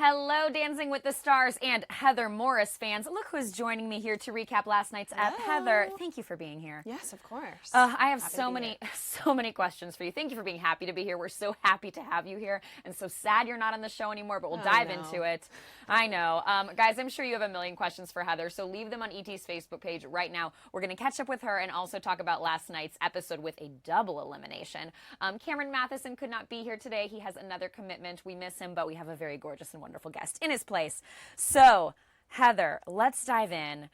Hello, Dancing with the Stars and Heather Morris fans. Look who's joining me here to recap last night's ep. Heather, thank you for being here. Yes, of course. I have so many questions for you. Thank you for being happy to be here. We're so happy to have you here and so sad you're not on the show anymore, but we'll dive into it. I know. Guys, I'm sure you have a million questions for Heather, so leave them on ET's Facebook page right now. We're going to catch up with her and also talk about last night's episode with a double elimination. Cameron Matheson could not be here today. He has another commitment. We miss him, but we have a very gorgeous and wonderful guest in his place. So, Heather, let's dive in.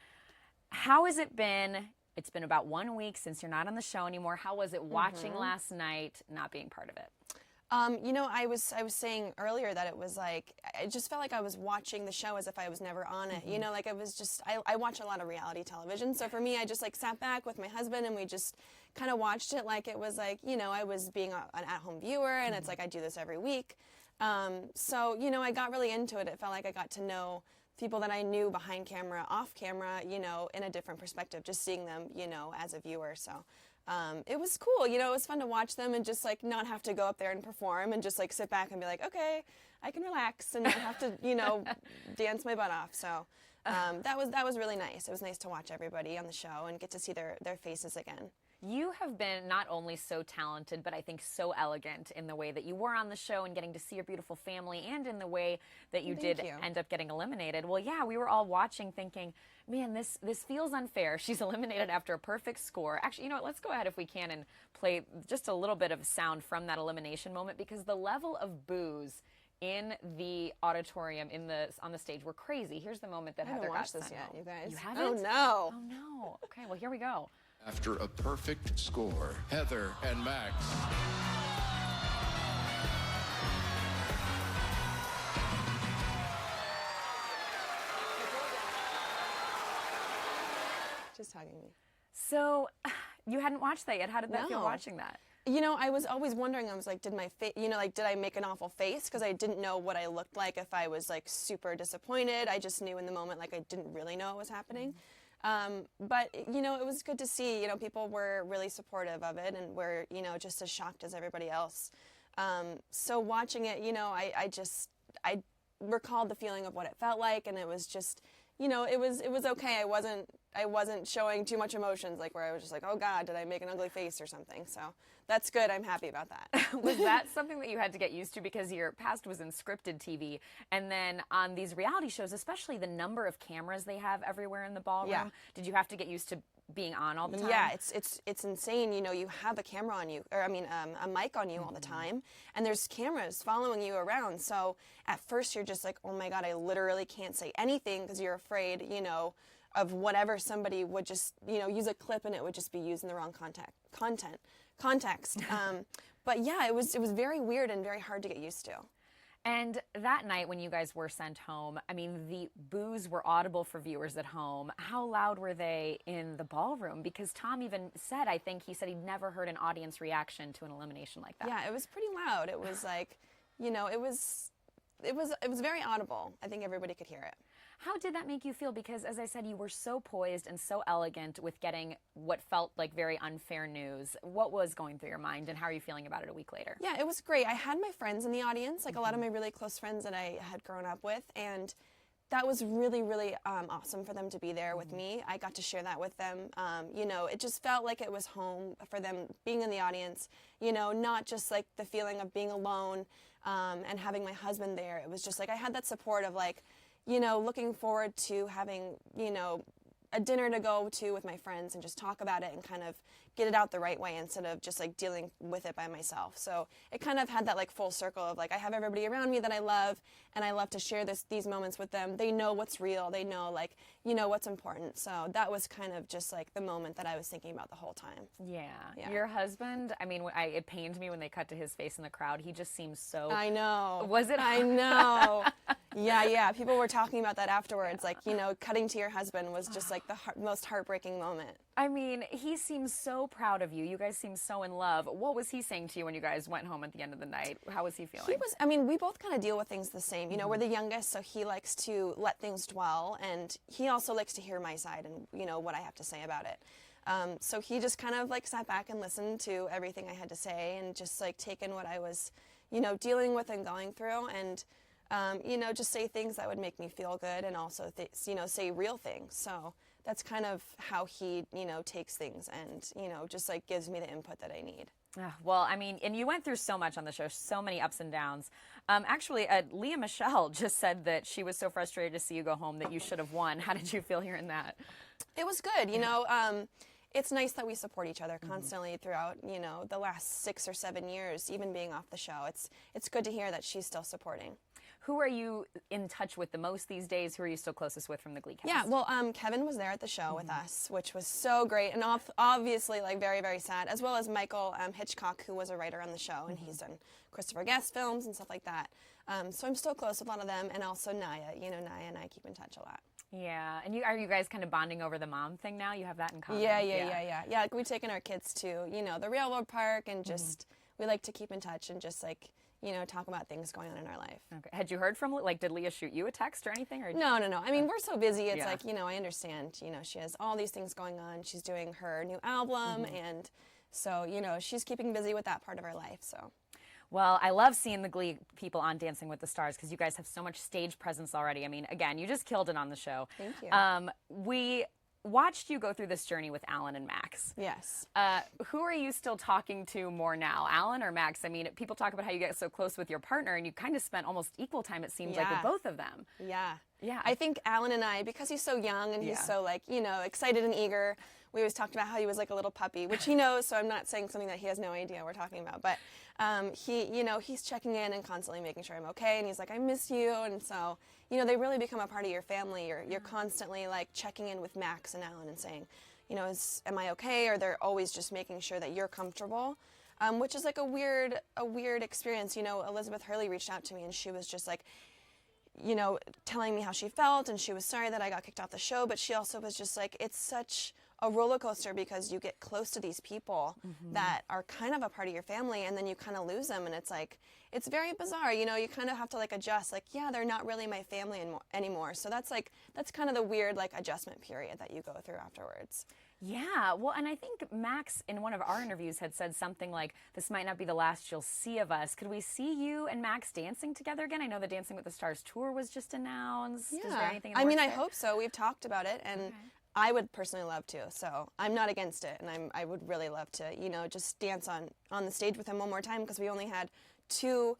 How has it been? It's been about 1 week since you're not on the show anymore. How was it watching last night, not being part of it? You know, I was saying earlier that it was like, I just felt like I was watching the show as if I was never on it. You know, like it was just, I watch a lot of reality television. So for me, I just like sat back with my husband and we just kind of watched it like it was like, you know, I was being an at-home viewer and it's like I do this every week. So, you know, I got really into it. It felt like I got to know people that I knew behind camera, off camera, you know, in a different perspective, just seeing them, you know, as a viewer. So it was cool. You know, it was fun to watch them and just like not have to go up there and perform and just like sit back and be like, okay, I can relax and not have to, you know, dance my butt off. So that was really nice. It was nice to watch everybody on the show and get to see their faces again. You have been not only so talented, but I think so elegant in the way that you were on the show and getting to see your beautiful family and in the way that you did end up getting eliminated. Well, yeah, we were all watching thinking, man, this feels unfair. She's eliminated after a perfect score. Actually, you know what, let's go ahead if we can and play just a little bit of sound from that elimination moment because the level of boos in the auditorium, on the stage, were crazy. Here's the moment that Heather got sent home. I haven't watched this yet, you guys. You haven't? Oh, no. Oh, no. Okay, well, here we go. After a perfect score, Heather and Max. Just hugging me. So, you hadn't watched that yet. How did that feel watching that? You know, I was always wondering, I was like, did my face, you know, like, did I make an awful face? Because I didn't know what I looked like if I was, like, super disappointed. I just knew in the moment, like, I didn't really know what was happening. But, you know, it was good to see, you know, people were really supportive of it and were, you know, just as shocked as everybody else. So watching it, you know, I recalled the feeling of what it felt like and it was just, you know, it was okay. I wasn't showing too much emotions, like where I was just like, oh God, did I make an ugly face or something? So that's good. I'm happy about that. Was that something that you had to get used to because your past was in scripted TV, and then on these reality shows, especially the number of cameras they have everywhere in the ballroom, did you have to get used to being on all the time? Yeah, it's insane. You know, you have a camera on you, or I mean, a mic on you all the time, and there's cameras following you around. So at first you're just like, oh my God, I literally can't say anything because you're afraid, you know, of whatever somebody would just, you know, use a clip and it would just be used in the wrong context. But yeah, it was very weird and very hard to get used to. And that night when you guys were sent home, I mean, the boos were audible for viewers at home. How loud were they in the ballroom? Because Tom even said, I think he said he'd never heard an audience reaction to an elimination like that. Yeah, it was pretty loud. It was like, you know, it was very audible. I think everybody could hear it. How did that make you feel? Because, as I said, you were so poised and so elegant with getting what felt like very unfair news. What was going through your mind, and how are you feeling about it a week later? Yeah, it was great. I had my friends in the audience, like a lot of my really close friends that I had grown up with, and that was really, really awesome for them to be there with me. I got to share that with them. You know, it just felt like it was home for them being in the audience, you know, not just like the feeling of being alone and having my husband there. It was just like I had that support of like, you know, looking forward to having, you know, a dinner to go to with my friends and just talk about it and kind of get it out the right way instead of just like dealing with it by myself. So it kind of had that like full circle of like I have everybody around me that I love and I love to share these moments with them. They know what's real. They know like, you know, what's important. So that was kind of just like the moment that I was thinking about the whole time. Yeah. Your husband, I mean, it pained me when they cut to his face in the crowd. He just seems so... I know. Was it? I know. Yeah. People were talking about that afterwards. Like, you know, cutting to your husband was just like the most heartbreaking moment. I mean, he seems so proud of you. You guys seem so in love. What was he saying to you when you guys went home at the end of the night? How was he feeling? I mean, we both kind of deal with things the same. You know, we're the youngest, so he likes to let things dwell, and he also likes to hear my side and, you know, what I have to say about it. So he just kind of like sat back and listened to everything I had to say and just like taken what I was, you know, dealing with and going through. And just say things that would make me feel good, and also, say real things. So that's kind of how he, takes things and, just like gives me the input that I need. Well, I mean, and you went through so much on the show, so many ups and downs. Actually, Leah Michelle just said that she was so frustrated to see you go home that you should have won. How did you feel hearing that? It was good. It's nice that we support each other constantly throughout, the last 6 or 7 years, even being off the show. It's good to hear that she's still supporting. Who are you in touch with the most these days? Who are you still closest with from the Glee cast? Yeah, well, Kevin was there at the show with us, which was so great, and obviously, like, very, very sad, as well as Michael Hitchcock, who was a writer on the show, and he's done Christopher Guest films and stuff like that. So I'm still close with a lot of them, and also Naya. Naya and I keep in touch a lot. Yeah, and are you guys kind of bonding over the mom thing now? You have that in common? Yeah. Like, we've taken our kids to, the railroad park, and just, we like to keep in touch and just, like, talk about things going on in our life. Okay. Had you heard from, like, did Leah shoot you a text or anything? Or No. I mean, we're so busy. It's like, I understand, she has all these things going on. She's doing her new album, and so, she's keeping busy with that part of her life, so. Well, I love seeing the Glee people on Dancing with the Stars because you guys have so much stage presence already. I mean, again, you just killed it on the show. Thank you. We watched you go through this journey with Alan and Max. Yes. Who are you still talking to more now, Alan or Max? I mean, people talk about how you get so close with your partner, and you kind of spent almost equal time, it seems like, with both of them. Yeah. I think Alan and I, because he's so young and he's so, like, excited and eager, we always talked about how he was like a little puppy, which he knows, so I'm not saying something that he has no idea we're talking about. But he's checking in and constantly making sure I'm okay, and he's like, I miss you. And so, they really become a part of your family. You're constantly, like, checking in with Max and Alan and saying, am I okay? Or they're always just making sure that you're comfortable, which is like a weird experience. Elizabeth Hurley reached out to me, and she was just like, telling me how she felt, and she was sorry that I got kicked off the show, but she also was just like, it's such a roller coaster because you get close to these people that are kind of a part of your family, and then you kind of lose them, and it's like, it's very bizarre. You kind of have to, like, adjust, like, yeah, they're not really my family anymore. So that's kind of the weird, like, adjustment period that you go through afterwards. Yeah, well, and I think Max, in one of our interviews, had said something like, this might not be the last you'll see of us. Could we see you and Max dancing together again? I know the Dancing with the Stars tour was just announced. Yeah. Is there anything in the I mean, works I there? hope so. We've talked about it, and I would personally love to. So I'm not against it, and I would really love to, just dance on the stage with him one more time, because we only had two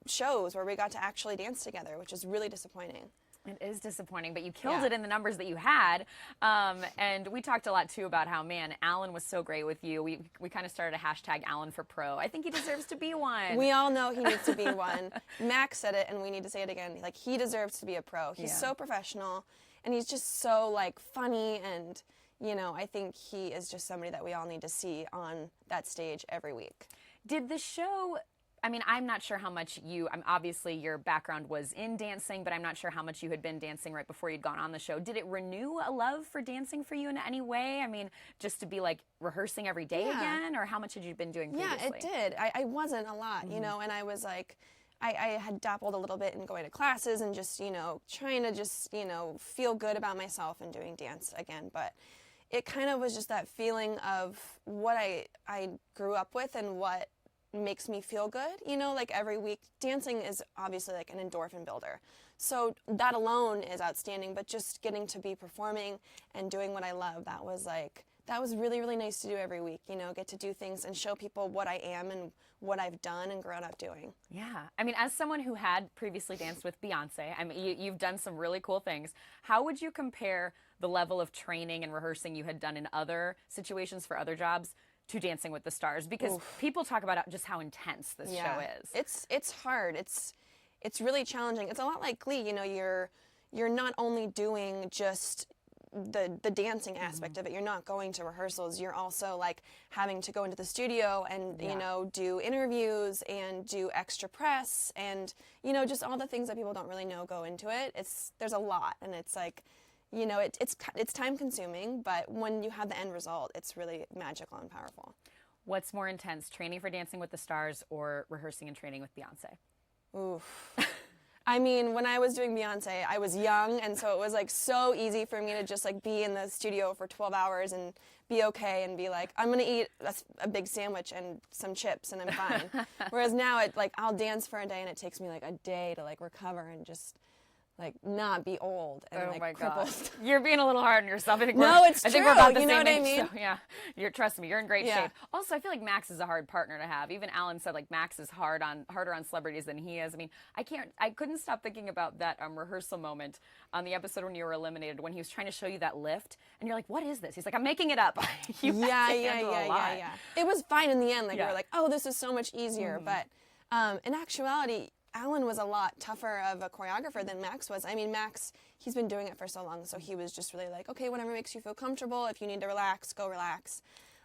shows where we got to actually dance together, which is really disappointing. It is disappointing, but you killed it in the numbers that you had. And we talked a lot, too, about how, man, Alan was so great with you. We kind of started a hashtag Alan for Pro. I think he deserves to be one. We all know he needs to be one. Max said it, and we need to say it again. Like, he deserves to be a pro. He's so professional, and he's just so, like, funny, and, I think he is just somebody that we all need to see on that stage every week. Did the show... I mean, I'm not sure how much obviously your background was in dancing, but I'm not sure how much you had been dancing right before you'd gone on the show. Did it renew a love for dancing for you in any way? I mean, just to be, like, rehearsing every day again, or how much had you been doing previously? Yeah, it did. I wasn't a lot, and I was like, I had dabbled a little bit in going to classes and just, trying to just, feel good about myself and doing dance again. But it kind of was just that feeling of what I grew up with and what makes me feel good, like every week. Dancing is obviously like an endorphin builder. So that alone is outstanding, but just getting to be performing and doing what I love, that was really, really nice to do every week, get to do things and show people what I am and what I've done and grown up doing. Yeah. I mean, as someone who had previously danced with Beyonce, I mean, you've done some really cool things. How would you compare the level of training and rehearsing you had done in other situations for other jobs to Dancing with the Stars? Because people talk about just how intense this show is. It's hard. It's really challenging. It's a lot like Glee. You're not only doing just the dancing aspect of it. You're not going to rehearsals. You're also, like, having to go into the studio and do interviews and do extra press and just all the things that people don't really know go into it. There's a lot, and it's like, it's time consuming, but when you have the end result, it's really magical and powerful. What's more intense, training for Dancing with the Stars or rehearsing and training with Beyonce? Oof. I mean, when I was doing Beyonce, I was young, and so it was like so easy for me to just like be in the studio for 12 hours and be okay and be like, I'm gonna eat a big sandwich and some chips and I'm fine. Whereas now, I'll dance for a day and it takes me like a day to like recover and just like not be old and Oh like my crippled. God. You're being a little hard on yourself. I think No, it's I think true. we're about the You know same what I age. mean? So, yeah, trust me, you're in great Yeah. shape. Also, I feel like Max is a hard partner to have. Even Alan said like Max is harder on celebrities than he is. I mean, I couldn't stop thinking about that rehearsal moment on the episode when you were eliminated, when he was trying to show you that lift, and you're like, "What is this?" He's like, "I'm making it up." You have to handle a lot. It was fine in the end. Like Yeah. we were like, oh, this is so much easier. But in actuality, Alan was a lot tougher of a choreographer than Max was. I mean, Max, he's been doing it for so long, so he was just really like, okay, whatever makes you feel comfortable. If you need to relax, go relax.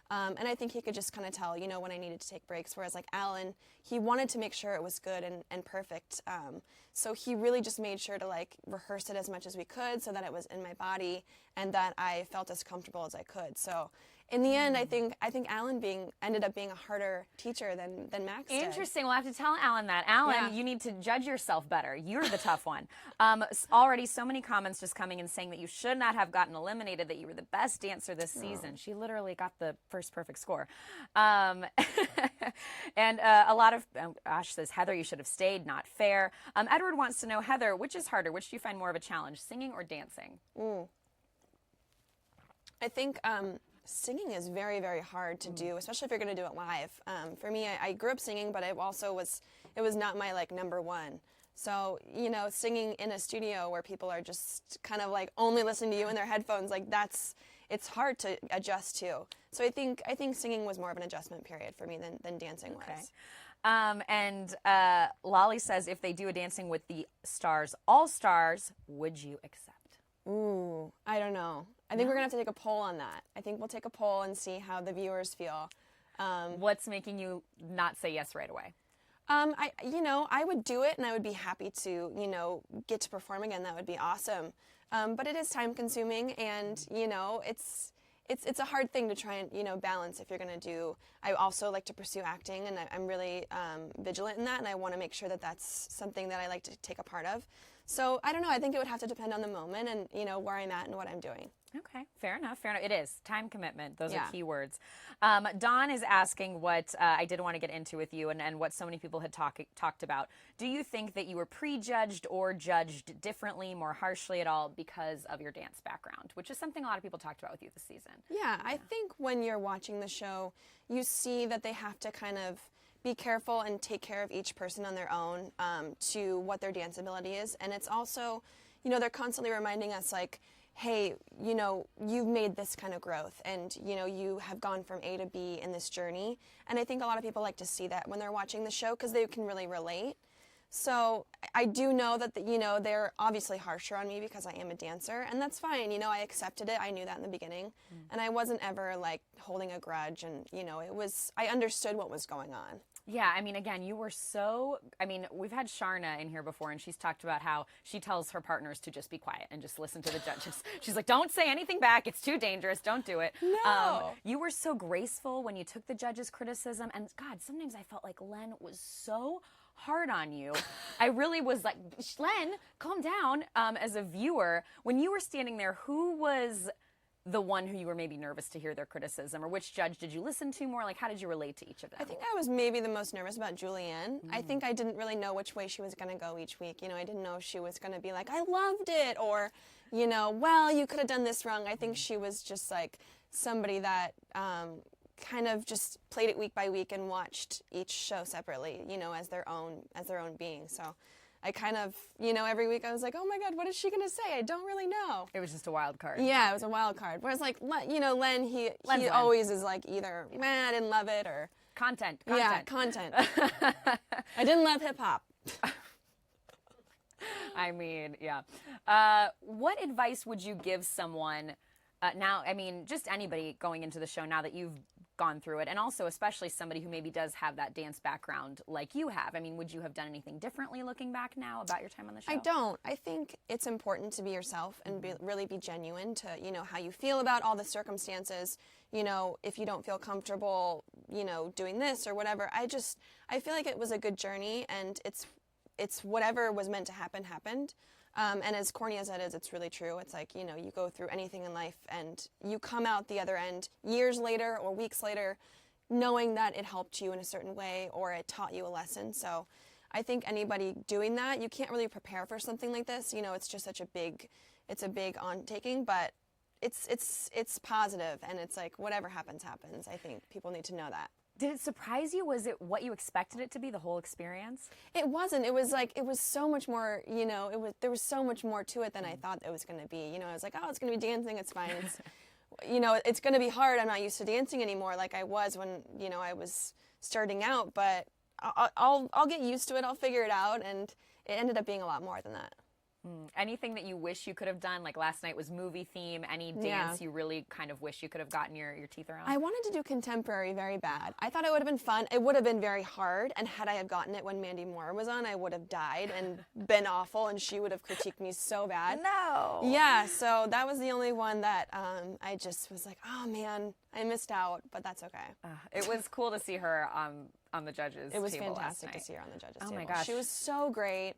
And I think he could just kind of tell, when I needed to take breaks. Whereas like Alan, he wanted to make sure it was good and perfect. So he really just made sure to like rehearse it as much as we could so that it was in my body and that I felt as comfortable as I could. So in the end, I think Alan ended up being a harder teacher than Max did. Interesting. We'll have to tell Alan that. Alan, Yeah. you need to judge yourself better. You're the tough one. Already so many comments just coming and saying that you should not have gotten eliminated, that you were the best dancer this season. She literally got the first perfect score. And a lot of, Ash says, Heather, you should have stayed, not fair. Edward wants to know, Heather, which is harder? Which do you find more of a challenge, singing or dancing? I think singing is very, very hard to do, especially if you're going to do it live. For me, I grew up singing, but it was not my like number one. So, singing in a studio where people are just kind of like only listening to you in their headphones, like it's hard to adjust to. So I think singing was more of an adjustment period for me than dancing was. And Lolly says, if they do a Dancing with the Stars All-Stars, would you accept? Ooh, I don't know. I think we're going to have to take a poll on that. I think we'll take a poll and see how the viewers feel. What's making you not say yes right away? I would do it and I would be happy to, get to perform again. That would be awesome. But it is time consuming and, it's a hard thing to try and, balance if you're going to do. I also like to pursue acting and I'm really vigilant in that and I want to make sure that that's something that I like to take a part of. So I don't know. I think it would have to depend on the moment and, where I'm at and what I'm doing. Okay, fair enough. It is. Time commitment. Those Yeah. are key words. Dawn is asking what I did want to get into with you and what so many people had talked about. Do you think that you were prejudged or judged differently, more harshly at all because of your dance background, which is something a lot of people talked about with you this season? Yeah, I think when you're watching the show, you see that they have to kind of be careful and take care of each person on their own to what their dance ability is. And it's also, they're constantly reminding us like, hey, you've made this kind of growth and, you have gone from A to B in this journey. And I think a lot of people like to see that when they're watching the show because they can really relate. So I do know that, they're obviously harsher on me because I am a dancer, and that's fine. I accepted it. I knew that in the beginning, and I wasn't ever, like, holding a grudge, and, I understood what was going on. Yeah, I mean, again, we've had Sharna in here before, and she's talked about how she tells her partners to just be quiet and just listen to the judges. She's like, don't say anything back. It's too dangerous. Don't do it. No. You were so graceful when you took the judges' criticism, and, God, sometimes I felt like Len was so hard on you. I really was like, Len, calm down. As a viewer, when you were standing there, who was the one who you were maybe nervous to hear their criticism, or which judge did you listen to more? Like, how did you relate to each of them? I think I was maybe the most nervous about Julianne. I think I didn't really know which way she was going to go each week. I didn't know if she was going to be like, I loved it, or, well, you could have done this wrong. I think she was just like somebody that kind of just played it week by week and watched each show separately, as their own being. So I kind of, every week I was like, oh my God, what is she going to say? I don't really know. It was just a wild card. Yeah, it was a wild card. Whereas like, Len, he always is like either, I didn't love it, or Content. Yeah, content. I didn't love hip hop. I mean, yeah. What advice would you give someone now? I mean, just anybody going into the show now that you've gone through it, and also especially somebody who maybe does have that dance background like you have. I mean, would you have done anything differently looking back now about your time on the show? I don't. I think it's important to be yourself and really be genuine to, how you feel about all the circumstances. If you don't feel comfortable, doing this or whatever. I feel like it was a good journey, and it's whatever was meant to happen happened. And as corny as that is, it's really true. It's like, you know, you go through anything in life and you come out the other end years later or weeks later knowing that it helped you in a certain way or it taught you a lesson. So I think anybody doing that, you can't really prepare for something like this. You know, it's just such a big undertaking, but it's positive, and it's like whatever happens, happens. I think people need to know that. Did it surprise you? Was it what you expected it to be, the whole experience? It wasn't. It was like, it was so much more, you know, there was so much more to it than I thought it was going to be. You know, I was like, oh, it's going to be dancing. It's fine. It's, you know, it's going to be hard. I'm not used to dancing anymore like I was when, you know, I was starting out, but I'll get used to it. I'll figure it out. And it ended up being a lot more than that. Anything that you wish you could have done? Like last night was movie theme. Any dance you really kind of wish you could have gotten your teeth around? I wanted to do contemporary very bad. I thought it would have been fun. It would have been very hard. And had I have gotten it when Mandy Moore was on, I would have died and been awful. And she would have critiqued me so bad. No. Yeah. So that was the only one that I just was like, oh man, I missed out. But that's okay. It was cool to see her on the judges' It was table fantastic last to night. see her on the judges' Oh table. my gosh. She was so great.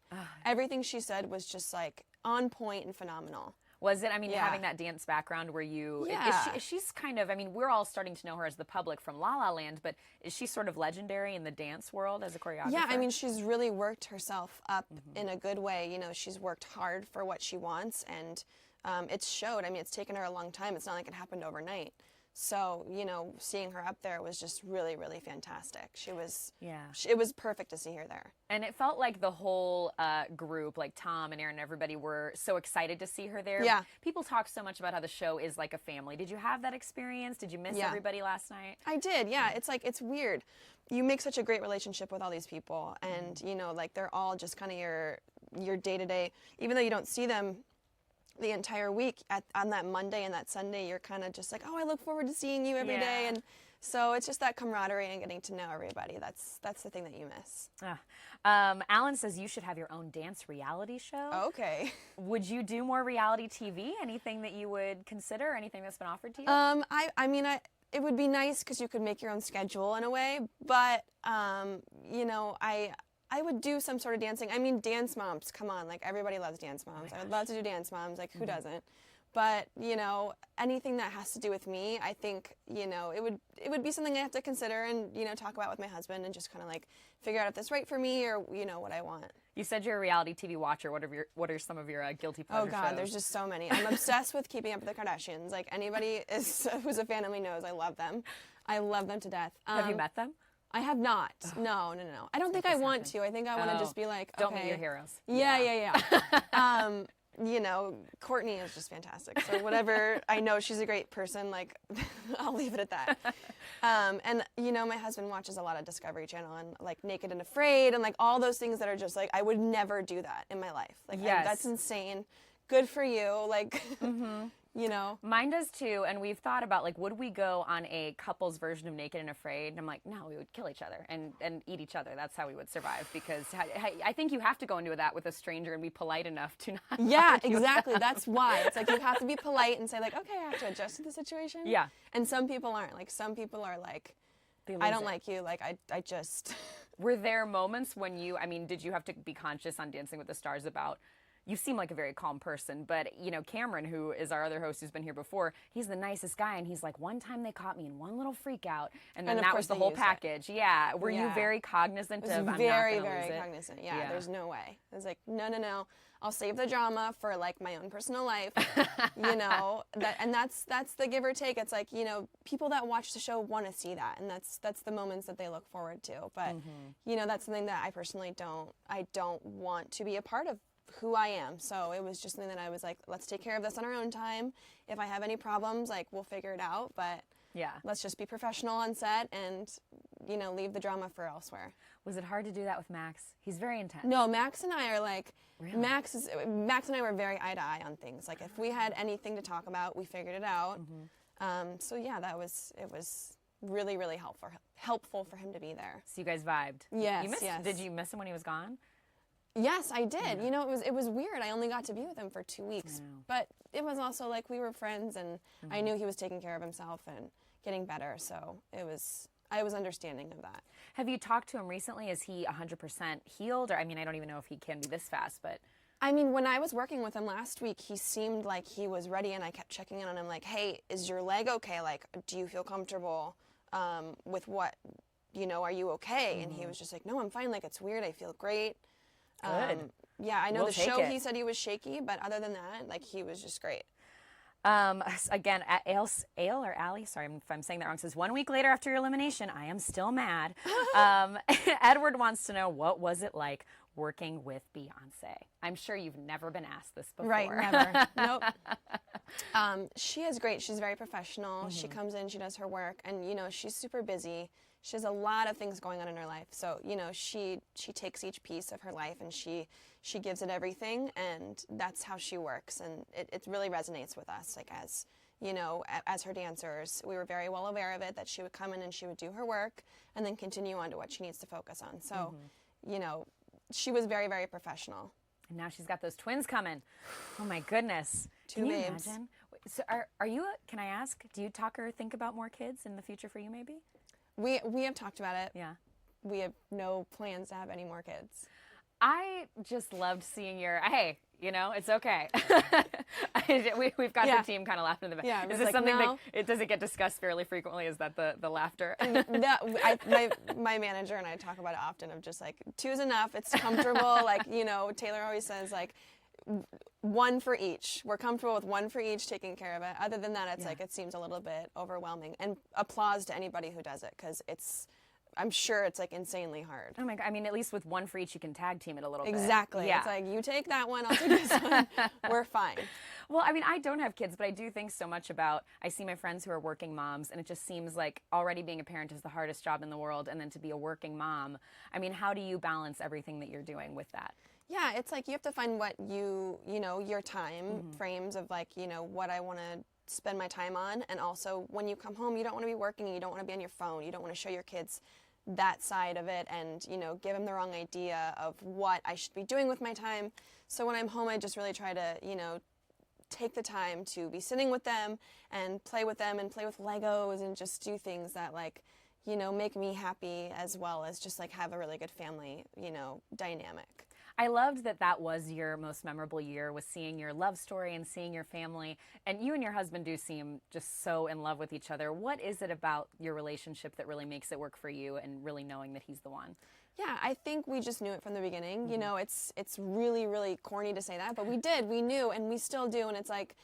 Everything she said was just like on point and phenomenal. Was it? I mean, having that dance background where you... she's kind of... I mean, we're all starting to know her as the public from La La Land, but is she sort of legendary in the dance world as a choreographer? Yeah, I mean, she's really worked herself up in a good way. You know, she's worked hard for what she wants, and it's showed. I mean, it's taken her a long time. It's not like it happened overnight. So, you know, seeing her up there was just really, really fantastic. She was, it was perfect to see her there. And it felt like the whole group, like Tom and Aaron, everybody were so excited to see her there. Yeah. People talk so much about how the show is like a family. Did you have that experience? Did you miss everybody last night? I did, yeah. It's like, it's weird. You make such a great relationship with all these people, and, you know, like they're all just kind of your day-to-day, even though you don't see them the entire week, on that Monday and that Sunday, you're kind of just like, oh, I look forward to seeing you every day. And so it's just that camaraderie and getting to know everybody. That's the thing that you miss. Alan says you should have your own dance reality show. Okay. Would you do more reality TV? Anything that you would consider? Anything that's been offered to you? I mean, it would be nice because you could make your own schedule in a way, but, you know, I would do some sort of dancing. I mean, Dance Moms, come on, like everybody loves Dance Moms. I would love to do Dance Moms, like who doesn't? But, you know, anything that has to do with me, I think, you know, it would be something I have to consider and, you know, talk about with my husband and just kind of like figure out if that's right for me or, you know, what I want. You said you're a reality TV watcher. What are some of your guilty pleasure Oh God, shows? there's just so many. I'm obsessed with Keeping Up with the Kardashians. Like anybody who's a fan of me knows I love them. I love them to death. Have you met them? I have not. No. I don't think I want to. I think I want to just be like, okay. Don't meet your heroes. Yeah. You know, Courtney is just fantastic. So whatever, I know she's a great person. Like, I'll leave it at that. And you know, my husband watches a lot of Discovery Channel and like Naked and Afraid and like all those things that are just like, I would never do that in my life. Like, that's insane. Good for you. Like, you know. Mine does too, and we've thought about like, would we go on a couple's version of Naked and Afraid? And I'm like, no, we would kill each other and eat each other. That's how we would survive, because I think you have to go into that with a stranger and be polite enough to not. Yeah, exactly. That's why. It's like you have to be polite and say like, okay, I have to adjust to the situation. Yeah. And some people aren't. Like some people are like, I don't like you. Like I just. Were there moments when did you have to be conscious on Dancing with the Stars about? You seem like a very calm person, but, you know, Cameron, who is our other host who's been here before, he's the nicest guy, and he's like, one time they caught me in one little freak out, and then that was the whole package. Yeah. Were you very cognizant of, I'm not very, gonna very lose it? cognizant. Yeah, there's no way. I was like, no. I'll save the drama for, like, my own personal life, you know, and that's the give or take. It's like, you know, people that watch the show want to see that, and that's the moments that they look forward to. But, you know, that's something that I personally don't want to be a part of who I am. So it was just something that I was like, let's take care of this on our own time. If I have any problems, like, we'll figure it out. But let's just be professional on set and, you know, leave the drama for elsewhere. Was it hard to do that with Max? He's very intense. No, Max and I are like, Max and I were very eye to eye on things. Like if we had anything to talk about, we figured it out. So yeah, it was really, really helpful for him to be there. So you guys vibed. Yes, Did you miss him when he was gone? Yes, I did. Yeah. You know, it was weird. I only got to be with him for 2 weeks. But it was also like we were friends, and I knew he was taking care of himself and getting better. So I was understanding of that. Have you talked to him recently? Is he 100% healed? Or, I mean, I don't even know if he can be this fast, but... I mean, when I was working with him last week, he seemed like he was ready, and I kept checking in on him like, hey, is your leg okay? Like, do you feel comfortable with what, you know, are you okay? And he was just like, no, I'm fine. Like, it's weird. I feel great. Good. Yeah, I know We'll the take show, it. he said he was shaky, but other than that, like, he was just great. Again, Ale or Allie, sorry if I'm saying that wrong, says 1 week later after your elimination, I am still mad. Edward wants to know, what was it like working with Beyonce? I'm sure you've never been asked this before. Right, never. Nope. She is great. She's very professional. She comes in, she does her work, and, you know, she's super busy. She has a lot of things going on in her life. So, you know, she takes each piece of her life and she gives it everything, and that's how she works. And it really resonates with us, like, as, you know, as her dancers. We were very well aware of it, that she would come in and she would do her work and then continue on to what she needs to focus on. So, you know, she was very, very professional. And now she's got those twins coming. Oh my goodness. Two Can you babes. imagine? So are you, can I ask, do you talk or think about more kids in the future for you maybe? We have talked about it. Yeah. We have no plans to have any more kids. I just loved seeing your, hey, you know, it's okay. We've got the team kind of laughing in the back. Yeah, Is it's this like, something no. that, does it get discussed fairly frequently? Is that the laughter? My manager and I talk about it often, of just like, two's enough, it's comfortable. Like, you know, Taylor always says, like, one for each. We're comfortable with one for each, taking care of it. Other than that, it's like, it seems a little bit overwhelming. And applause to anybody who does it, because I'm sure it's like insanely hard. Oh my God. I mean, at least with one for each, you can tag team it a little bit. Exactly. Yeah. It's like, you take that one, I'll take this one. We're fine. Well, I mean, I don't have kids, but I do think so much about, I see my friends who are working moms, and it just seems like already being a parent is the hardest job in the world, and then to be a working mom, I mean, how do you balance everything that you're doing with that? Yeah, it's like you have to find what you know, your time frames of, like, you know, what I want to spend my time on. And also, when you come home, you don't want to be working, you don't want to be on your phone, you don't want to show your kids that side of it and, you know, give them the wrong idea of what I should be doing with my time. So when I'm home, I just really try to, you know, take the time to be sitting with them and play with Legos and just do things that, like, you know, make me happy, as well as just, like, have a really good family, you know, dynamic. I loved that that was your most memorable year, was seeing your love story and seeing your family. And you and your husband do seem just so in love with each other. What is it about your relationship that really makes it work for you, and really knowing that he's the one? Yeah, I think we just knew it from the beginning. You know, it's really, really corny to say that, but we did. We knew, and we still do. And it's like,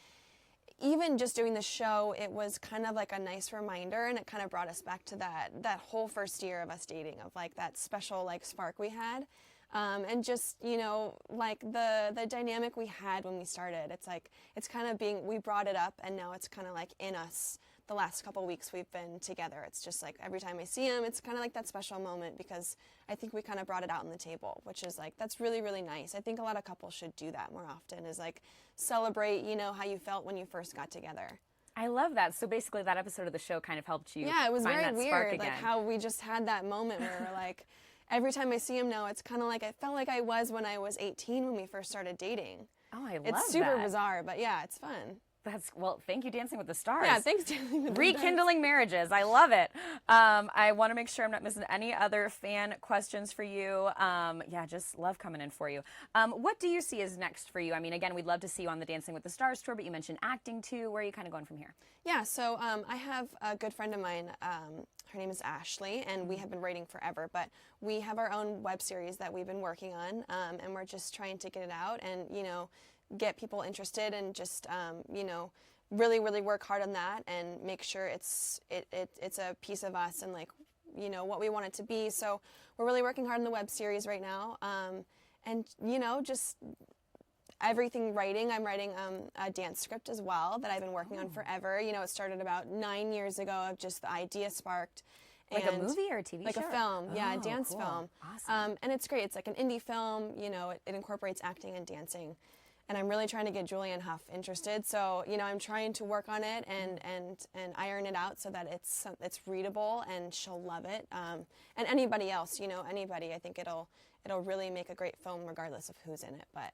even just doing the show, it was kind of like a nice reminder, and it kind of brought us back to that whole first year of us dating, of, like, that special, like, spark we had. And just, you know, like, the dynamic we had when we started. It's like, it's kind of we brought it up, and now it's kind of like in us the last couple weeks we've been together. It's just like, every time I see him, it's kind of like that special moment, because I think we kind of brought it out on the table, which is, like, that's really, really nice. I think a lot of couples should do that more often, is, like, celebrate, you know, how you felt when you first got together. I love that. So basically that episode of the show kind of helped you Yeah, it was find very that spark weird, again. like, how we just had that moment where we're like, every time I see him now, it's kind of like I felt like I was when I was 18 when we first started dating. Oh, I love that. It's super bizarre, but yeah, it's fun. Well, thank you, Dancing with the Stars. Yeah, thanks, Dancing with the Stars. Rekindling marriages. I love it. I want to make sure I'm not missing any other fan questions for you. Yeah, just love coming in for you. What do you see as next for you? I mean, again, we'd love to see you on the Dancing with the Stars tour, but you mentioned acting too. Where are you kind of going from here? Yeah, so I have a good friend of mine. Her name is Ashley, and we have been writing forever, but we have our own web series that we've been working on, and we're just trying to get it out and, you know, get people interested, and just, you know, really, really work hard on that and make sure it's a piece of us and, like, you know, what we want it to be. So we're really working hard on the web series right now, and, you know, just everything writing. I'm writing a dance script as well that I've been working on forever. You know, it started about 9 years ago, of just the idea sparked. Like a movie or a TV like show? Like a film, yeah, a Oh, dance cool. film. Awesome. And it's great. It's like an indie film. You know, it incorporates acting and dancing. And I'm really trying to get Julianne Hough interested. So, you know, I'm trying to work on it and iron it out so that it's readable and she'll love it. And anybody else, you know, anybody, I think it'll really make a great film regardless of who's in it. But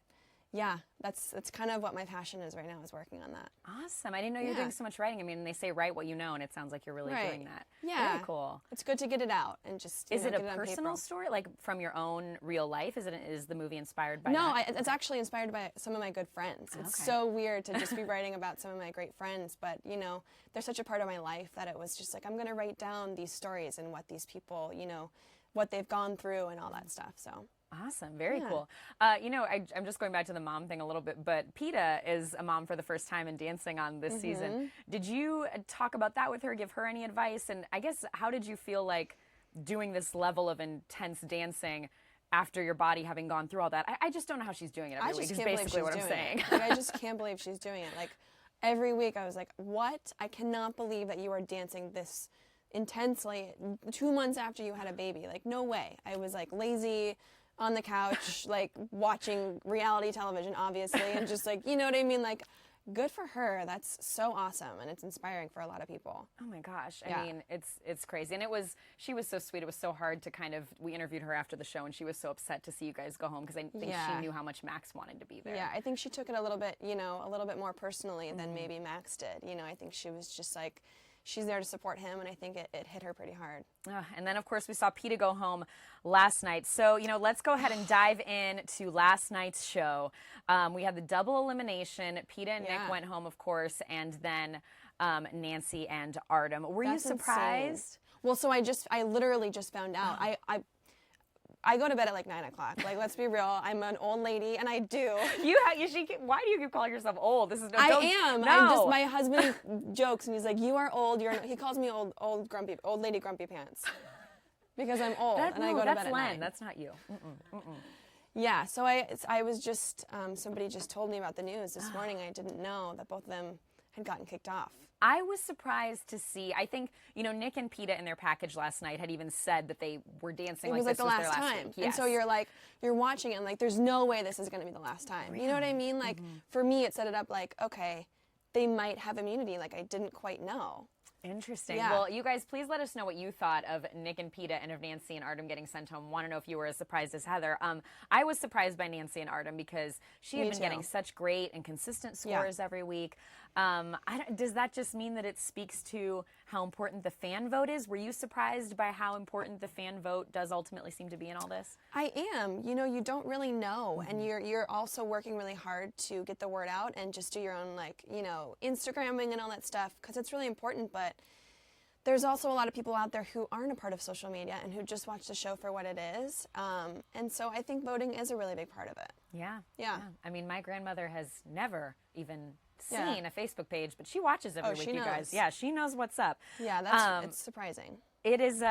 yeah, that's kind of what my passion is right now, is working on that. Awesome. I didn't know you were doing so much writing. I mean, they say write what you know, and it sounds like you're really doing that. Yeah. Very cool. It's good to get it out and just, Is it get a it on personal paper. story, like from your own real life? Is the movie inspired by No, that? it's actually inspired by some of my good friends. It's Okay. so weird to just be writing about some of my great friends, but, they're such a part of my life that it was just like, I'm going to write down these stories and what these people, what they've gone through and all that stuff, so. Awesome. Very Yeah. cool. I'm just going back to the mom thing a little bit, but PETA is a mom for the first time and dancing on this season. Did you talk about that with her, give her any advice? And I guess, how did you feel like doing this level of intense dancing after your body having gone through all that? I just don't know how she's doing it every I week, just is can't believe basically she's what I'm doing saying. it. Like, I just can't believe she's doing it. Like, every week I was like, what? I cannot believe that you are dancing this intensely 2 months after you had a baby. Like, no way. I was like lazy on the couch, like watching reality television, obviously, and just like, you know what I mean? Like, good for her. That's so awesome, and it's inspiring for a lot of people. Oh my gosh. Yeah. I mean, it's crazy. And she was so sweet. It was so hard to we interviewed her after the show, and she was so upset to see you guys go home, because I think she knew how much Max wanted to be there. Yeah, I think she took it a little bit, a little bit more personally than maybe Max did. I think she was just like, she's there to support him, and I think it hit her pretty hard. And then, of course, we saw PETA go home last night. So, let's go ahead and dive into last night's show. We had the double elimination. PETA and Nick went home, of course, and then Nancy and Artem. Were you surprised? Insane. Well, so I literally just found out. I go to bed at like 9 o'clock. Like, let's be real. I'm an old lady, and I do. Why do you keep calling yourself old? This is I am. No. My husband jokes, and he's like, "You are old. He calls me old lady grumpy pants, because I'm old, and I go to bed at 9. That's not you. Yeah. So I was just somebody just told me about the news this morning. I didn't know that both of them had gotten kicked off. I was surprised to see. I think, Nick and PETA in their package last night had even said that they were dancing It like was like this the was their last last time. week. Yes. And so you're watching it, and like, there's no way this is going to be the last time. You know what I mean? Like, for me, it set it up like, okay, they might have immunity. Like, I didn't quite know. Interesting. Yeah. Well, you guys, please let us know what you thought of Nick and PETA and of Nancy and Artem getting sent home. Want to know if you were as surprised as Heather. I was surprised by Nancy and Artem, because she had been getting such great and consistent scores every week. Does that just mean that it speaks to how important the fan vote is? Were you surprised by how important the fan vote does ultimately seem to be in all this? I am. You don't really know, and you're also working really hard to get the word out and just do your own, like, Instagramming and all that stuff, because it's really important. But there's also a lot of people out there who aren't a part of social media and who just watch the show for what it is. And so I think voting is a really big part of it. Yeah. I mean, my grandmother has never even seen Yeah. a Facebook page, but she watches every week, she you guys. knows. Yeah, she knows what's up. Yeah, it's surprising. It is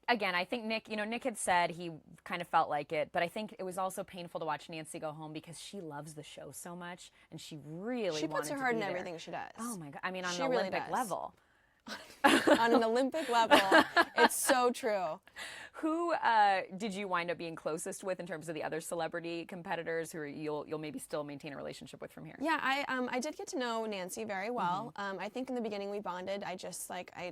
again, I think Nick had said he kind of felt like it, but I think it was also painful to watch Nancy go home, because she loves the show so much, and she really She wanted puts her to heart be in there. everything she does. Oh my God. I mean, on She an really Olympic does. level. On an Olympic level, it's so true. Who did you wind up being closest with in terms of the other celebrity competitors who you'll maybe still maintain a relationship with from here? Yeah, I did get to know Nancy very well. I think in the beginning we bonded. I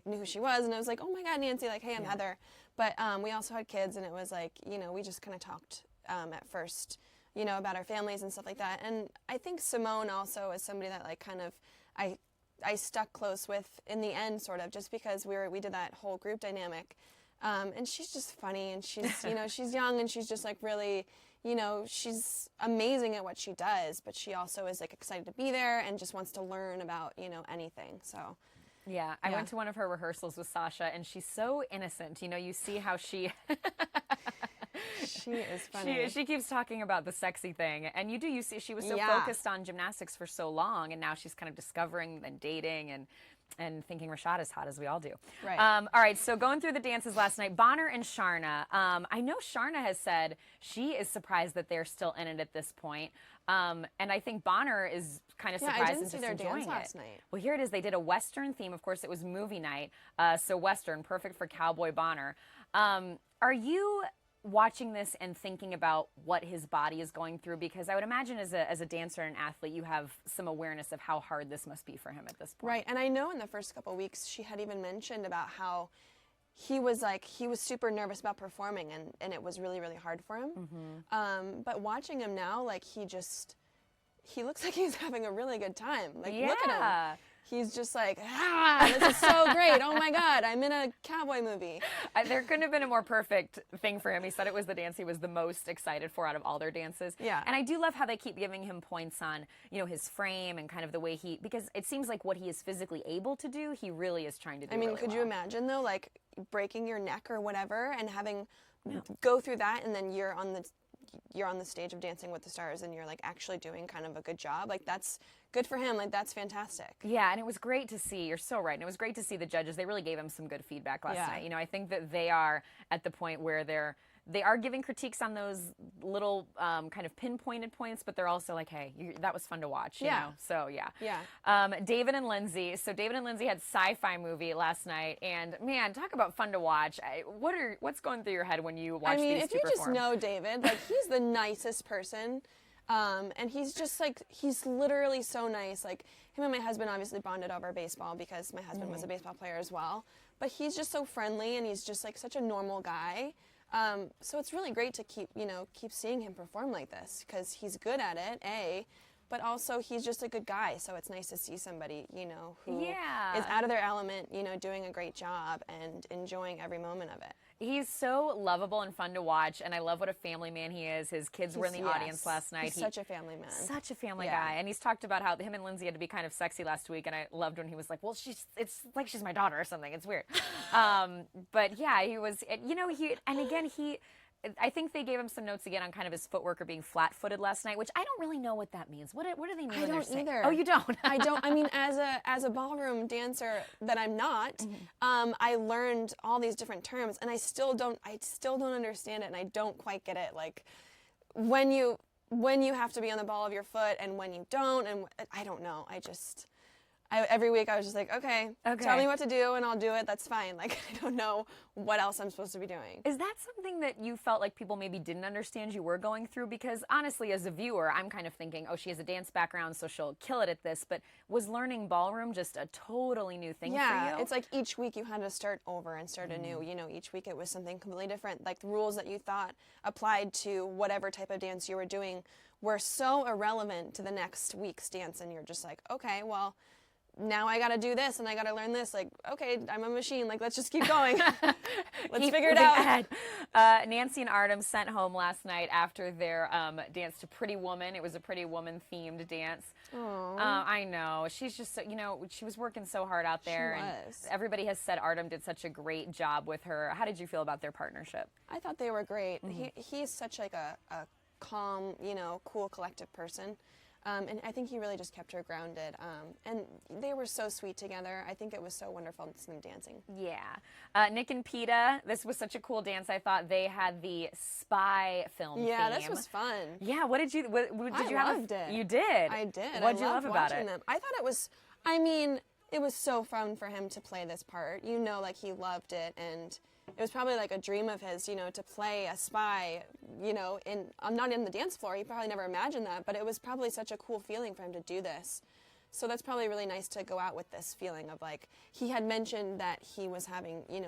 knew who she was, and I was like, oh my God, Nancy, like, hey, I'm Heather. But we also had kids, and it was like, we just kind of talked at first, about our families and stuff like that. And I think Simone also is somebody that, like, kind of I stuck close with in the end, sort of, just because we did that whole group dynamic. And she's just funny, and she's, she's young, and she's just like really, she's amazing at what she does, but she also is like excited to be there and just wants to learn about, anything. So. Yeah, I went to one of her rehearsals with Sasha, and she's so innocent. You see how she... She is funny. She keeps talking about the sexy thing, and you see she was so focused on gymnastics for so long, and now she's kind of discovering and dating and thinking Rashad is hot, as we all do. Right. All right, so going through the dances last night, Bonner and Sharna. I know Sharna has said she is surprised that they're still in it at this point. And I think Bonner is kind of surprised I didn't and see just their enjoying dance last night. Well, here it is. They did a Western theme. Of course, it was movie night. So Western, perfect for Cowboy Bonner. Are you watching this and thinking about what his body is going through? Because I would imagine as a dancer and athlete, you have some awareness of how hard this must be for him at this point. Right, and I know in the first couple of weeks she had even mentioned about how he was super nervous about performing, and it was really, really hard for him. But watching him now, like, he looks like he's having a really good time. Like, look at him. He's just like, this is so great. Oh my God, I'm in a cowboy movie. There couldn't have been a more perfect thing for him. He said it was the dance he was the most excited for out of all their dances. Yeah. And I do love how they keep giving him points on, his frame and kind of the way because it seems like what he is physically able to do, he really is trying to do. Could you imagine though, like breaking your neck or whatever and having go through that, and then you're on the stage of Dancing with the Stars and you're like actually doing kind of a good job. Like, that's good for him. Like, that's fantastic. Yeah, and it was great to see. You're so right. And it was great to see the judges. They really gave him some good feedback last night. I think that they are at the point where they are giving critiques on those little kind of pinpointed points, but they're also like, hey, that was fun to watch. You know? So, yeah. David and Lindsay. So David and Lindsay had sci-fi movie last night, and man, talk about fun to watch. What's going through your head when you watch these two perform? If you just know David, like, he's the nicest person. And he's just like, he's literally so nice. Like, him and my husband obviously bonded over baseball because my husband was a baseball player as well. But he's just so friendly, and he's just like such a normal guy. So it's really great to keep seeing him perform like this, because he's good at it, but also he's just a good guy. So it's nice to see somebody, who is out of their element, doing a great job and enjoying every moment of it. He's so lovable and fun to watch, and I love what a family man he is. His kids were in the audience last night. He's such a family man. Such a family guy. And he's talked about how him and Lindsay had to be kind of sexy last week, and I loved when he was like, well, it's like she's my daughter or something. It's weird. But yeah, he was, I think they gave him some notes again on kind of his footwork or being flat-footed last night, which I don't really know what that means. What do they mean? I don't either. Oh, you don't? I don't. As a ballroom dancer that I'm not, I learned all these different terms, and I still don't understand it, and I don't quite get it. Like, when you have to be on the ball of your foot and when you don't, and I don't know. Every week I was just like, okay, tell me what to do and I'll do it. That's fine. Like, I don't know what else I'm supposed to be doing. Is that something that you felt like people maybe didn't understand you were going through? Because honestly, as a viewer, I'm kind of thinking, oh, she has a dance background, so she'll kill it at this. But was learning ballroom just a totally new thing for you? Yeah, it's like each week you had to start over and start anew. Each week it was something completely different. Like, the rules that you thought applied to whatever type of dance you were doing were so irrelevant to the next week's dance. And you're just like, okay, well, now I got to do this and I got to learn this. Like, okay, I'm a machine. Like, let's just keep going. Let's figure it out. Nancy and Artem sent home last night after their dance to Pretty Woman. It was a Pretty Woman themed dance. I know. She's just so, she was working so hard out there. She was. And everybody has said Artem did such a great job with her. How did you feel about their partnership? I thought they were great. He's such like a calm, cool, collective person. And I think he really just kept her grounded. And they were so sweet together. I think it was so wonderful to see them dancing. Yeah. Nick and Peta, this was such a cool dance. I thought they had the spy film Yeah, theme. this was fun. Yeah, what did you, I loved it. You did? I did. What did you love about it? Them. I thought it was, it was so fun for him to play this part. Like, he loved it, and it was probably like a dream of his, to play a spy, I'm not in the dance floor. He probably never imagined that, but it was probably such a cool feeling for him to do this. So that's probably really nice to go out with this feeling of, like, he had mentioned that he was having, he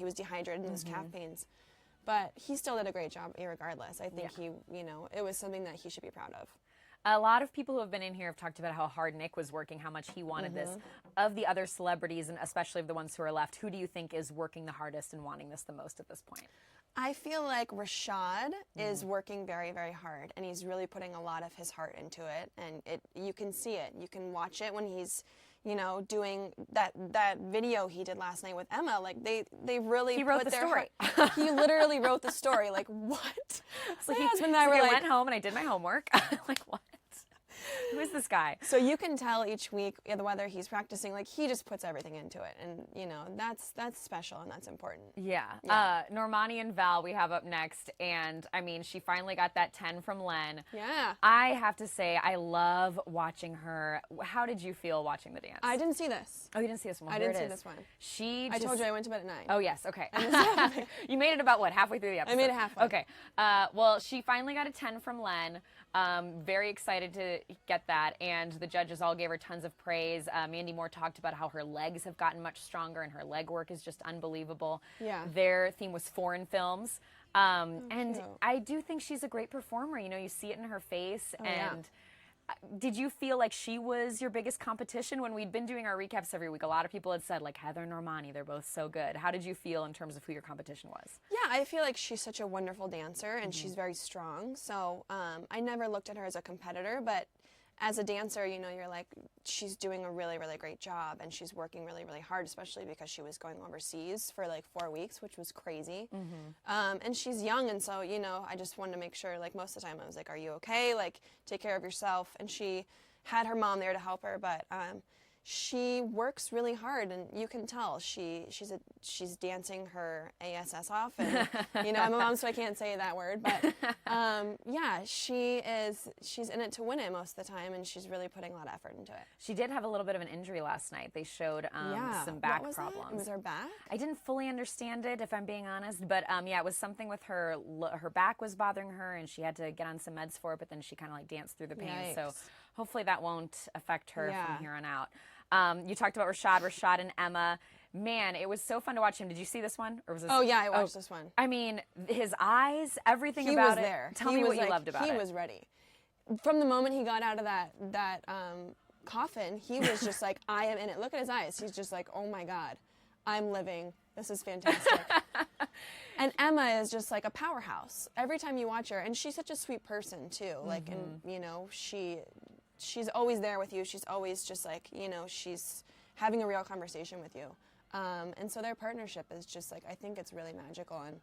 was dehydrated and those calf pains, but he still did a great job irregardless. I think it was something that he should be proud of. A lot of people who have been in here have talked about how hard Nick was working, how much he wanted this. Of the other celebrities, and especially of the ones who are left, who do you think is working the hardest and wanting this the most at this point? I feel like Rashad is working very, very hard, and he's really putting a lot of his heart into it, and you can see it. You can watch it when he's, doing that video he did last night with Emma. Like, they really he wrote put the their story. He literally wrote the story. Like, what? So My husband and I were I like, went home and I did my homework. Like, what? Who is this guy? So you can tell each week whether he's practicing. Like, he just puts everything into it, and that's special and that's important. Yeah. Normani and Val we have up next, and she finally got that 10 from Len. Yeah. I have to say, I love watching her. How did you feel watching the dance? I didn't see this. Oh, you didn't see this one? I didn't see this one. I told you I went to bed at 9. Oh, yes. Okay. You made it about what? Halfway through the episode? I made it halfway. Okay. Well, she finally got a 10 from Len. Very excited to get that. And the judges all gave her tons of praise. Mandy Moore talked about how her legs have gotten much stronger and her leg work is just unbelievable. Yeah. Their theme was foreign films. And cute. I do think she's a great performer. You know, you see it in her face. yeah. And did you feel like she was your biggest competition? When we'd been doing our recaps every week, a lot of people had said, like, Heather and Normani, they're both so good. How did you feel in terms of who your competition was? Yeah, I feel like she's such a wonderful dancer, and she's very strong. So I never looked at her as a competitor, but as a dancer, you know, you're like, she's doing a really, really great job, and she's working really, really hard, especially because she was going overseas for like 4 weeks, which was crazy. And she's young, and so, you know, I just wanted to make sure, like, most of the time I was like, are you okay? Like, take care of yourself. And she had her mom there to help her, but she works really hard, and you can tell she's dancing her ass off, and you know, I'm a mom, so I can't say that word, but yeah, she's in it to win it most of the time, and she's really putting a lot of effort into it. She did have a little bit of an injury last night. They showed some back what was problems. It was her back? I didn't fully understand it, if I'm being honest, but yeah, it was something with her back was bothering her, and she had to get on some meds for it, but then she kind of like danced through the pain. Yikes. So hopefully that won't affect her Yeah. from here on out. You talked about Rashad and Emma. Man, it was so fun to watch him. Did you see this one? Or was this? Oh yeah, I watched this one. I mean, his eyes, everything He about was it. there. Tell He me was what you like- loved about it. He was ready. From the moment he got out of that coffin, he was just like, I am in it. Look at his eyes. He's just like, oh my God, I'm living. This is fantastic. And Emma is just like a powerhouse. Every time you watch her, and she's such a sweet person too. Like, and you know, she's always there with you. She's always just like, you know, she's having a real conversation with you. And so their partnership is just like, I think it's really magical, and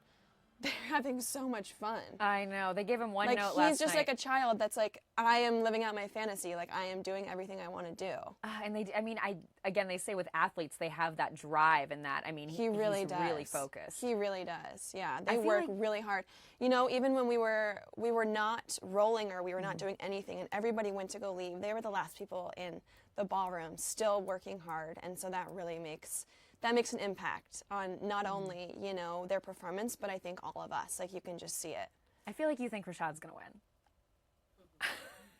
they're having so much fun. I know. They gave him one Like, note he's last just night. like a child that's like, I am living out my fantasy. Like, I am doing everything I want to do. And they say with athletes, they have that drive and that, He really he's does. really focused. He really does. Yeah, I they feel work like- really hard. You know, even when we were not rolling or we were not doing anything, and everybody went to go leave, they were the last people in the ballroom, still working hard, and so that really makes an impact on not only, you know, their performance, but I think all of us. Like, you can just see it. I feel like you think Rashad's going to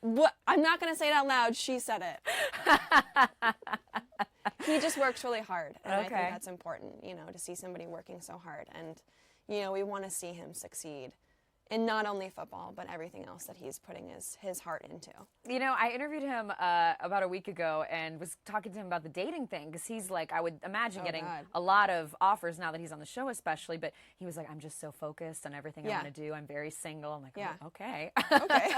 win. What? I'm not going to say it out loud. She said it. He just works really hard, and I think Okay. that's important, you know, to see somebody working so hard. And, you know, we want to see him succeed in not only football, but everything else that he's putting his heart into. You know, I interviewed him about a week ago and was talking to him about the dating thing, because he's like, I would imagine getting God. a lot of offers now that he's on the show especially, but he was like, I'm just so focused on everything I Yeah. want to do. I'm very single. I'm like, Yeah. oh, okay. Okay.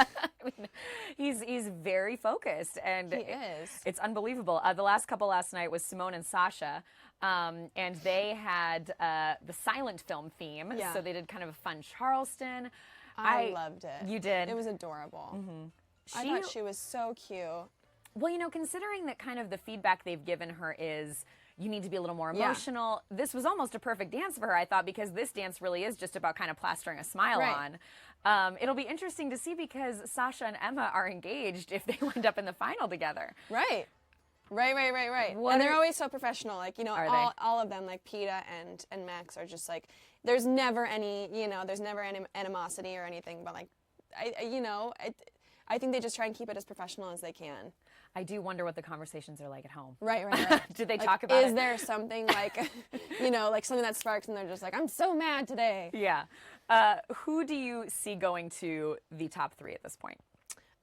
I mean, he's very focused, and He is. it's unbelievable. The last couple last night was Simone and Sasha, and they had the silent film theme. Yeah. So they did kind of a fun Charleston. I loved it. You did? It was adorable. I She- thought she was so cute. Well, you know, considering that kind of the feedback they've given her is you need to be a little more Yeah. emotional, this was almost a perfect dance for her, I thought, because this dance really is just about kind of plastering a smile Right. on. It'll be interesting to see, because Sasha and Emma are engaged if they wind up in the final together. Right. Right. What And they're are- always so professional. Like, you know, Are all of them, like Peta and Max, are just like, there's never any, you know, there's never any animosity or anything. But like, I think they just try and keep it as professional as they can. I do wonder what the conversations are like at home. Right. Did they Like, talk about it? Is there something like, you know, like something that sparks and they're just like, I'm so mad today. Yeah. Who do you see going to the top 3 at this point?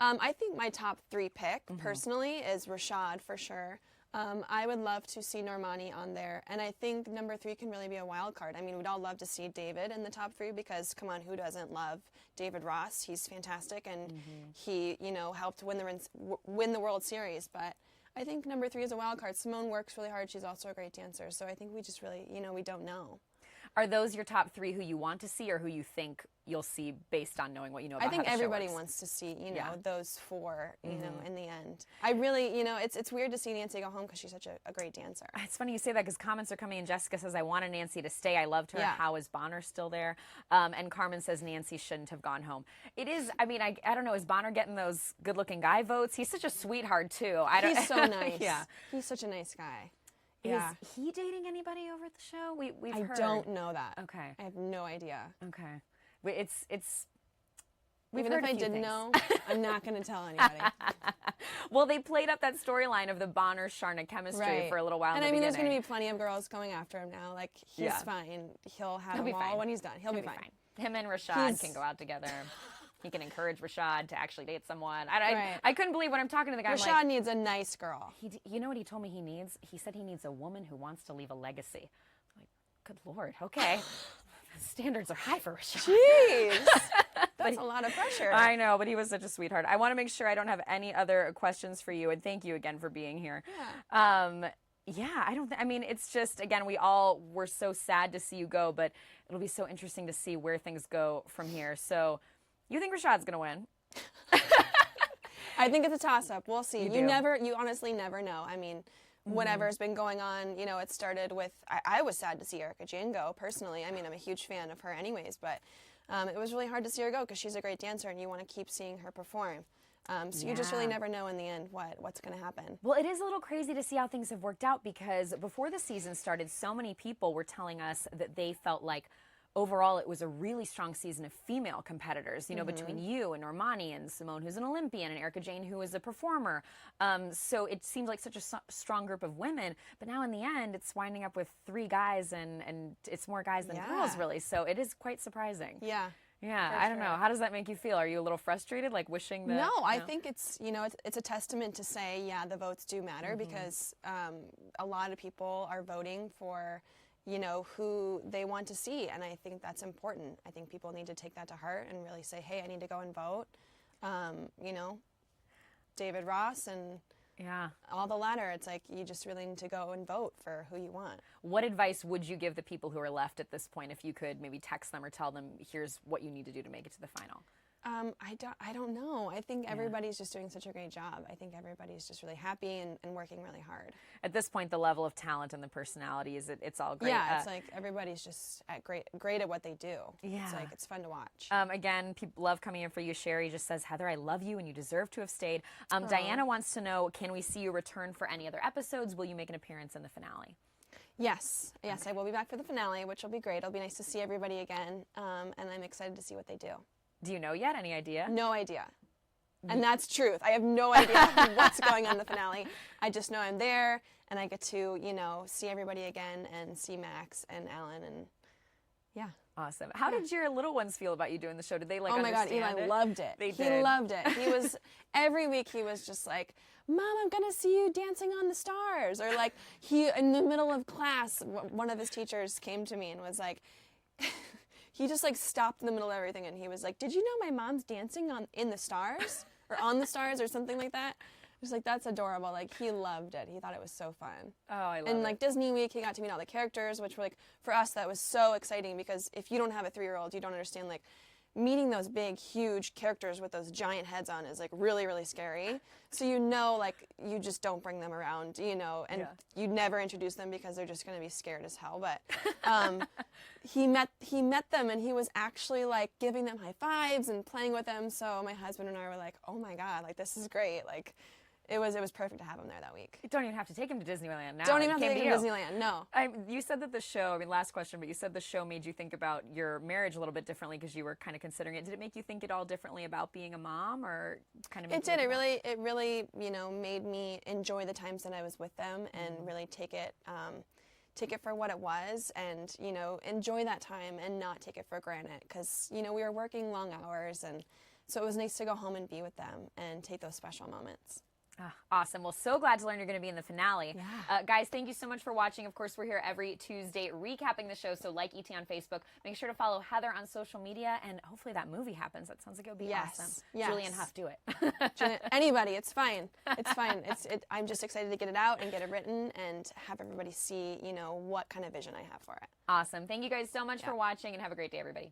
I think my top 3 pick, personally, is Rashad for sure. I would love to see Normani on there. And I think number 3 can really be a wild card. I mean, we'd all love to see David in the top 3 because, come on, who doesn't love David Ross? He's fantastic, and he, you know, helped win the World Series. But I think number 3 is a wild card. Simone works really hard. She's also a great dancer. So I think we just really, you know, we don't know. Are those your top 3 who you want to see, or who you think you'll see based on knowing what you know about I think how the show everybody works? wants to see, you know, Yeah. those 4, you know, in the end. I really, you know, it's weird to see Nancy go home because she's such a great dancer. It's funny you say that, because comments are coming in. Jessica says, I wanted Nancy to stay. I loved her. Yeah. How is Bonner still there? And Carmen says Nancy shouldn't have gone home. It is, I mean, I don't know. Is Bonner getting those good-looking guy votes? He's such a sweetheart, too. He's so nice. Yeah. He's such a nice guy. Is Yeah. he dating anybody over at the show? We've I heard. don't know that. Okay. I have no idea. Okay. It's Even if I didn't know, I'm not going to tell anybody. Well, they played up that storyline of the Bonner-Sharna chemistry for a little while. And in I the mean, there's beginning. going to be plenty of girls going after him now. Like, he's fine. He'll have them all when he's done. He'll be fine. Him and Rashad can go out together. He can encourage Rashad to actually date someone. I couldn't believe when I'm talking to the guy. Rashad needs a nice girl. You know what he told me he needs? He said he needs a woman who wants to leave a legacy. I'm like, good Lord, okay. Standards are high for Rashad. Jeez. That's a lot of pressure. I know, but he was such a sweetheart. I want to make sure I don't have any other questions for you, and thank you again for being here. I mean, it's just, again, we all were so sad to see you go, but it'll be so interesting to see where things go from here. So, you think Rashad's going to win? I think it's a toss-up. We'll see. You honestly never know. I mean, whatever's been going on, you know, it started with, I was sad to see Erika Jayne go, personally. I mean, I'm a huge fan of her anyways, but it was really hard to see her go because she's a great dancer and you want to keep seeing her perform. So you just really never know in the end what's going to happen. Well, it is a little crazy to see how things have worked out because before the season started, so many people were telling us that they felt like overall it was a really strong season of female competitors, you know, between you and Normani and Simone, who's an Olympian, and Erika Jayne, who is a performer. So it seemed like such a strong group of women. But now in the end, it's winding up with 3 guys, and it's more guys than girls, really. So it is quite surprising. Yeah, I don't know. How does that make you feel? Are you a little frustrated, like wishing that? No, I think it's, you know, it's a testament to say, yeah, the votes do matter because a lot of people are voting for, you know, who they want to see, and I think that's important. I think people need to take that to heart and really say, hey, I need to go and vote. You know, David Ross and all the latter, it's like you just really need to go and vote for who you want. What advice would you give the people who are left at this point if you could maybe text them or tell them, here's what you need to do to make it to the final? I don't know. I think everybody's just doing such a great job. I think everybody's just really happy and working really hard. At this point, the level of talent and the personality, it's all great. Yeah, it's like everybody's just great at what they do. Yeah. It's like, it's fun to watch. Again, people love coming in for you. Sherry just says, Heather, I love you and you deserve to have stayed. Diana wants to know, can we see you return for any other episodes? Will you make an appearance in the finale? Yes, I will be back for the finale, which will be great. It'll be nice to see everybody again, and I'm excited to see what they do. Do you know yet? Any idea? No idea. And that's truth. I have no idea what's going on in the finale. I just know I'm there, and I get to, you know, see everybody again and see Max and Alan, and yeah. Awesome. How did your little ones feel about you doing the show? Did they Oh my God, Eli loved it. He loved it. He was, every week he was just like, Mom, I'm going to see you dancing on the stars. Or like, in the middle of class, one of his teachers came to me and was like, he just like stopped in the middle of everything and he was like, did you know my mom's dancing in the stars? Or on the stars or something like that? I was like, that's adorable. Like, he loved it. He thought it was so fun. Oh, I love it. And like Disney Week, he got to meet all the characters, which were like, for us, that was so exciting because if you don't have a 3-year-old, you don't understand, like, meeting those big, huge characters with those giant heads on is like really, really scary. So you know, like, you just don't bring them around, you know, and you never introduce them because they're just going to be scared as hell. But he met them and he was actually like giving them high fives and playing with them. So my husband and I were like, oh my God, like, this is great. Like, it was perfect to have him there that week. You don't even have to take him to Disneyland now. Don't even have to take him to Disneyland, no. You said that the show, I mean, last question, but you said the show made you think about your marriage a little bit differently because you were kind of considering it. Did it make you think at all differently about being a mom, or kind of? It did. It really, you know, made me enjoy the times that I was with them and really take it for what it was, and, you know, enjoy that time and not take it for granted because, you know, we were working long hours, and so it was nice to go home and be with them and take those special moments. Awesome. Well, so glad to learn you're going to be in the finale. Yeah. Guys, thank you so much for watching. Of course, we're here every Tuesday recapping the show, so like ET on Facebook. Make sure to follow Heather on social media, and hopefully that movie happens. That sounds like it would be awesome. Yes. Julianne Hough, do it. Anybody, it's fine. It's fine. I'm just excited to get it out and get it written and have everybody see, you know, what kind of vision I have for it. Awesome. Thank you guys so much for watching, and have a great day, everybody.